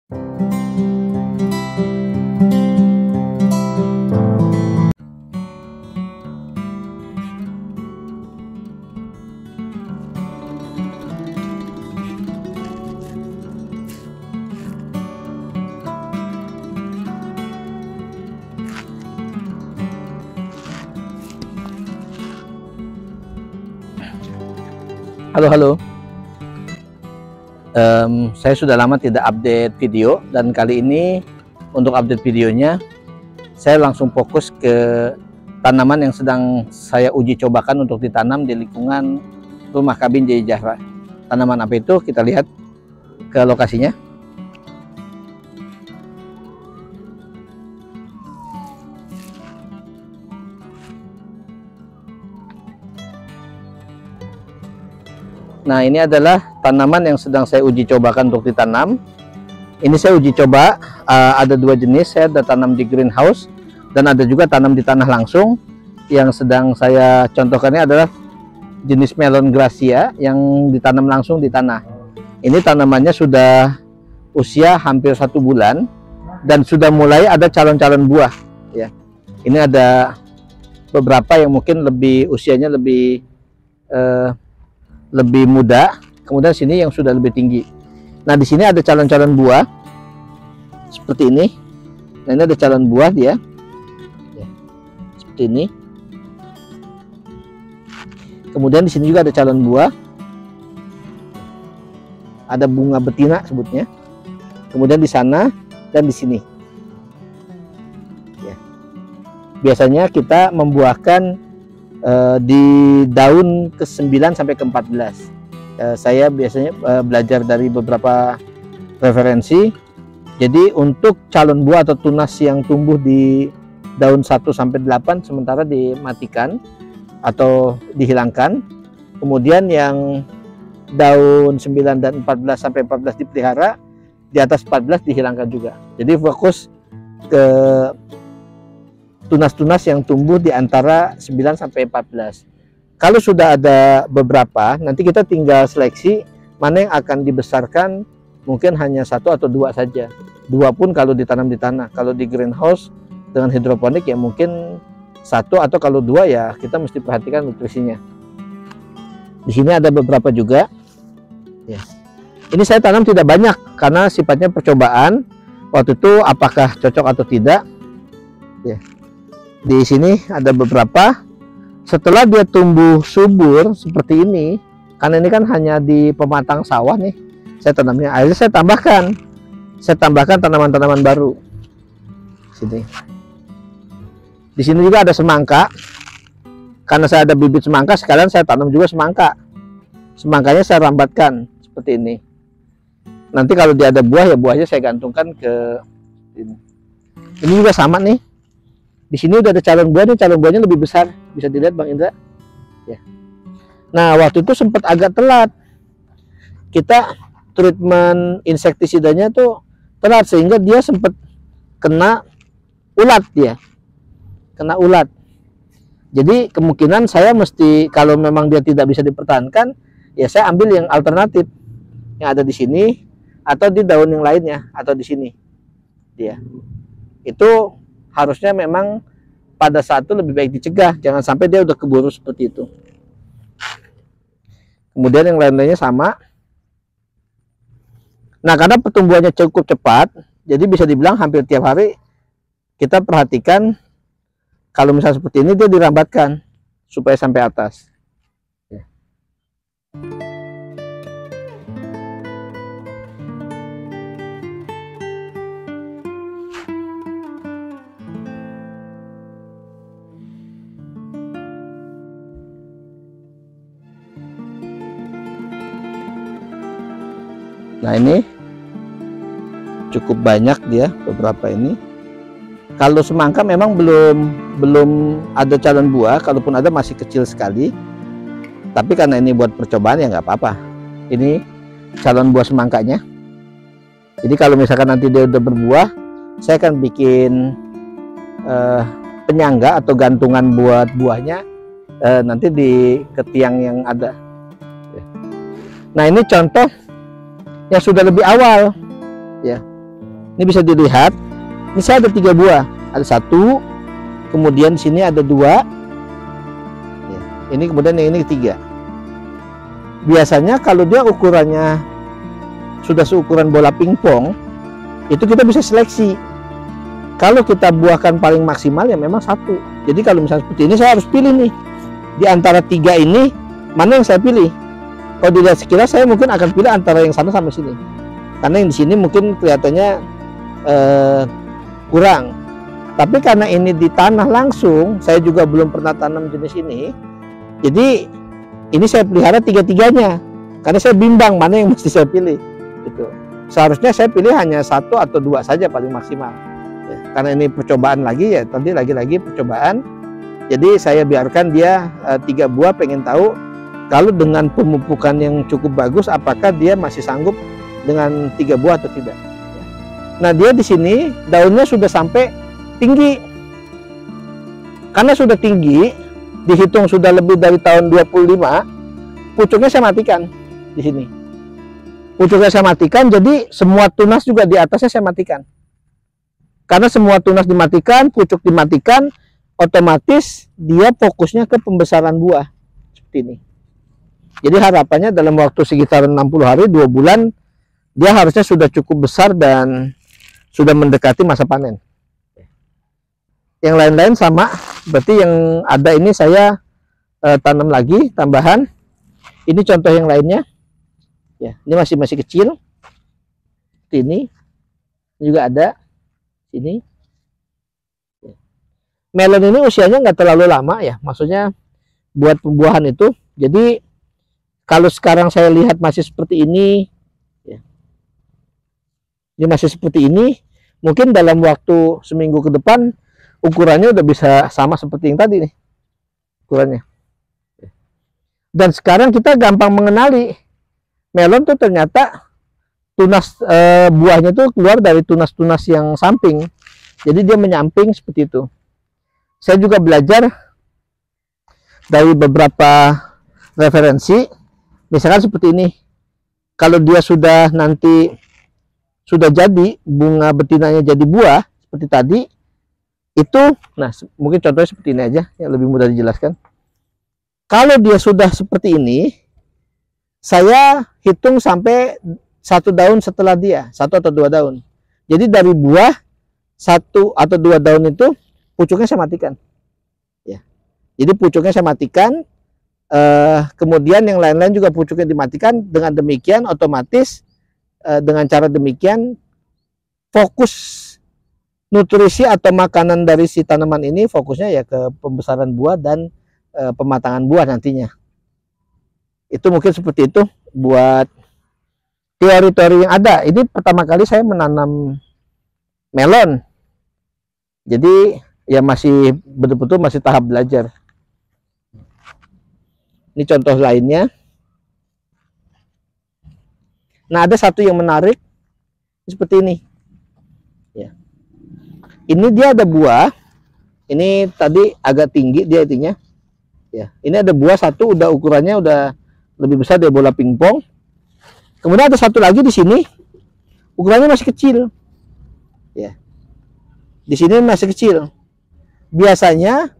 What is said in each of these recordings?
Halo. Saya sudah lama tidak update video, dan kali ini untuk update videonya saya langsung fokus ke tanaman yang sedang saya uji cobakan untuk ditanam di lingkungan rumah kabin Jaya Jahra. Tanaman apa itu? Kita lihat ke lokasinya. Nah, ini adalah tanaman yang sedang saya uji cobakan untuk ditanam. Ini saya uji coba, ada dua jenis. Saya ada tanam di greenhouse dan ada juga tanam di tanah langsung. Yang sedang saya contohkan ini adalah jenis melon gracia yang ditanam langsung di tanah. Ini tanamannya sudah usia hampir 1 bulan dan sudah mulai ada calon-calon buah. Ya, ini ada beberapa yang mungkin usianya lebih muda, kemudian sini yang sudah lebih tinggi. Nah, di sini ada calon-calon buah seperti ini. Nah, ini ada calon buah dia, ya, seperti ini. Kemudian di sini juga ada calon buah, ada bunga betina sebutnya. Kemudian di sana dan di sini. Ya. Biasanya kita membuahkan di daun ke-9 sampai ke-14. Saya biasanya belajar dari beberapa referensi. Jadi untuk calon buah atau tunas yang tumbuh di daun 1 sampai 8 sementara dimatikan atau dihilangkan. Kemudian yang daun 9 dan 14 sampai 14 dipelihara, di atas 14 dihilangkan juga. Jadi fokus ke tunas-tunas yang tumbuh di antara 9 sampai 14. Kalau sudah ada beberapa, nanti kita tinggal seleksi mana yang akan dibesarkan, mungkin hanya 1 atau 2 saja. 2 pun kalau ditanam di tanah. Kalau di greenhouse dengan hidroponik ya mungkin 1, atau kalau 2 ya kita mesti perhatikan nutrisinya. Di sini ada beberapa juga. Ya. Ini saya tanam tidak banyak karena sifatnya percobaan. Waktu itu apakah cocok atau tidak. Ya. Di sini ada beberapa. Setelah dia tumbuh subur seperti ini, karena ini kan hanya di pematang sawah nih, saya tanamnya. Akhirnya saya tambahkan tanaman-tanaman baru. Sini. Di sini juga ada semangka. Karena saya ada bibit semangka, sekalian saya tanam juga semangka. Semangkanya saya rambatkan seperti ini. Nanti kalau dia ada buah ya buahnya saya gantungkan ke ini. Ini juga sama nih. Di sini udah ada calon buah nih, calon buahnya lebih besar, bisa dilihat Bang Indra. Ya. Nah, waktu itu sempat agak telat. Kita treatment insektisidanya tuh telat sehingga dia sempat kena ulat dia. Kena ulat. Jadi kemungkinan saya mesti, kalau memang dia tidak bisa dipertahankan, ya saya ambil yang alternatif yang ada di sini atau di daun yang lainnya atau di sini. Dia. Itu harusnya memang pada saat itu lebih baik dicegah, jangan sampai dia udah keburu seperti itu. Kemudian yang lain-lainnya sama. Nah, karena pertumbuhannya cukup cepat, jadi bisa dibilang hampir tiap hari kita perhatikan. Kalau misalnya seperti ini dia dirambatkan supaya sampai atas. Nah, ini cukup banyak dia, beberapa ini. Kalau semangka memang belum ada calon buah, kalaupun ada masih kecil sekali. Tapi karena ini buat percobaan ya nggak apa-apa. Ini calon buah semangkanya. Jadi kalau misalkan nanti dia udah berbuah, saya akan bikin penyangga atau gantungan buat buahnya nanti di ketiang yang ada. Nah, ini contoh yang sudah lebih awal ya. Ini bisa dilihat, ini saya ada 3 buah, ada 1, kemudian di sini ada 2, ya, ini kemudian yang ini 3. Biasanya kalau dia ukurannya sudah seukuran bola pingpong, itu kita bisa seleksi. Kalau kita buahkan paling maksimal ya memang 1. Jadi kalau misalnya seperti ini, saya harus pilih nih di antara 3 ini mana yang saya pilih. Kalau dilihat sekilas, saya mungkin akan pilih antara yang sana sama sini, karena yang di sini mungkin kelihatannya kurang. Tapi karena ini di tanah langsung, saya juga belum pernah tanam jenis ini, jadi ini saya pelihara 3-tiganya karena saya bimbang mana yang mesti saya pilih gitu. Seharusnya saya pilih hanya 1 atau 2 saja paling maksimal ya, karena ini percobaan lagi ya, tadi lagi-lagi percobaan. Jadi saya biarkan dia 3 buah, pengen tahu kalau dengan pemupukan yang cukup bagus apakah dia masih sanggup dengan 3 buah atau tidak. Nah, dia di sini daunnya sudah sampai tinggi. Karena sudah tinggi, dihitung sudah lebih dari tahun 25, pucuknya saya matikan di sini. Pucuknya saya matikan, jadi semua tunas juga di atasnya saya matikan. Karena semua tunas dimatikan, pucuk dimatikan, otomatis dia fokusnya ke pembesaran buah seperti ini. Jadi harapannya dalam waktu sekitar 60 hari, 2 bulan, dia harusnya sudah cukup besar dan sudah mendekati masa panen. Yang lain-lain sama, berarti yang ada ini saya tanam lagi tambahan. Ini contoh yang lainnya. Ya, ini masih kecil. Ini juga ada. Ini. Melon ini usianya nggak terlalu lama ya, maksudnya buat pembuahan itu. Jadi kalau sekarang saya lihat masih seperti ini, ya. Ini masih seperti ini, mungkin dalam waktu seminggu ke depan ukurannya udah bisa sama seperti yang tadi nih ukurannya. Dan sekarang kita gampang mengenali melon tuh ternyata tunas buahnya tuh keluar dari tunas-tunas yang samping, jadi dia menyamping seperti itu. Saya juga belajar dari beberapa referensi, misalkan seperti ini, kalau dia sudah nanti sudah jadi bunga betinanya jadi buah seperti tadi itu, nah mungkin contohnya seperti ini aja yang lebih mudah dijelaskan. Kalau dia sudah seperti ini, saya hitung sampai 1 daun setelah dia, 1 atau 2 daun. Jadi dari buah 1 atau 2 daun itu pucuknya saya matikan ya. Jadi pucuknya saya matikan, kemudian yang lain-lain juga pucuknya dimatikan. Dengan demikian otomatis dengan cara demikian fokus nutrisi atau makanan dari si tanaman ini fokusnya ya ke pembesaran buah dan pematangan buah nantinya. Itu mungkin seperti itu buat teori-teori yang ada. Ini pertama kali saya menanam melon, jadi ya masih betul-betul masih tahap belajar. Ini contoh lainnya. Nah, ada satu yang menarik seperti ini ya. Ini dia ada buah, ini tadi agak tinggi dia itunya ya. Ini ada buah 1 udah ukurannya udah lebih besar dari bola pingpong. Kemudian ada 1 lagi di sini ukurannya masih kecil ya. Di sini masih kecil. Biasanya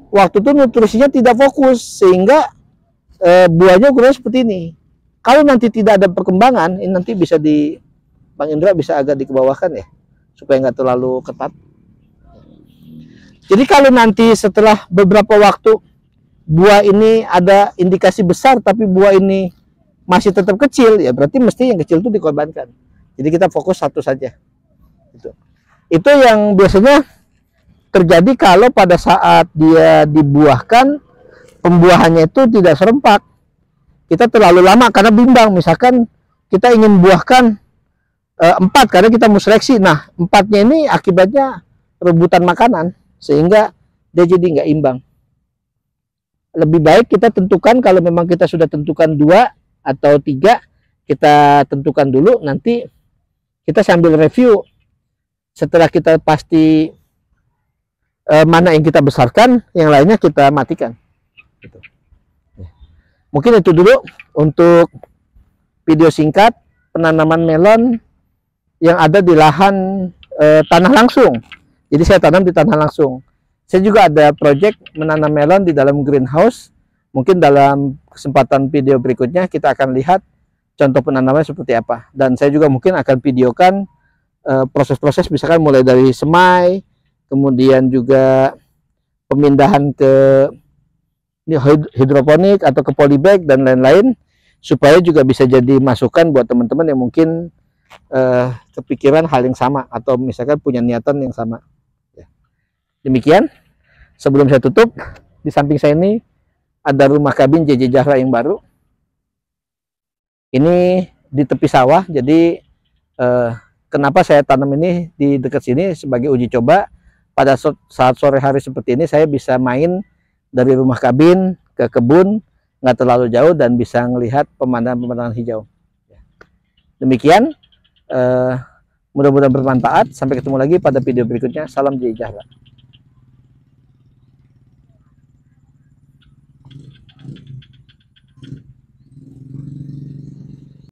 waktu itu nutrisinya tidak fokus sehingga buahnya ukurannya seperti ini. Kalau nanti tidak ada perkembangan, ini nanti bisa di Bang Indra bisa agak dikebawahkan ya, supaya nggak terlalu ketat. Jadi kalau nanti setelah beberapa waktu buah ini ada indikasi besar, tapi buah ini masih tetap kecil, ya berarti mesti yang kecil itu dikorbankan. Jadi kita fokus 1 saja. Itu yang biasanya terjadi kalau pada saat dia dibuahkan, pembuahannya itu tidak serempak. Kita terlalu lama karena bimbang. Misalkan kita ingin buahkan 4 karena kita mau seleksi. Nah, 4-nya ini akibatnya rebutan makanan sehingga dia jadi nggak imbang. Lebih baik kita tentukan, kalau memang kita sudah tentukan 2 atau 3, kita tentukan dulu, nanti kita sambil review. Setelah kita pasti mana yang kita besarkan, yang lainnya kita matikan. Gitu. Mungkin itu dulu untuk video singkat penanaman melon yang ada di lahan tanah langsung. Jadi saya tanam di tanah langsung. Saya juga ada project menanam melon di dalam greenhouse. Mungkin dalam kesempatan video berikutnya kita akan lihat contoh penanaman seperti apa. Dan saya juga mungkin akan videokan proses-proses misalkan mulai dari semai, kemudian juga pemindahan ke hidroponik atau ke polybag dan lain-lain, supaya juga bisa jadi masukan buat teman-teman yang mungkin kepikiran hal yang sama atau misalkan punya niatan yang sama. Demikian, sebelum saya tutup, di samping saya ini ada rumah kabin JJ Zahra yang baru. Ini di tepi sawah, jadi kenapa saya tanam ini di dekat sini sebagai uji coba. Pada saat sore hari seperti ini saya bisa main dari rumah kabin ke kebun, nggak terlalu jauh dan bisa melihat pemandangan-pemandangan hijau. Demikian, mudah-mudahan bermanfaat. Sampai ketemu lagi pada video berikutnya. Salam JJ Zahra.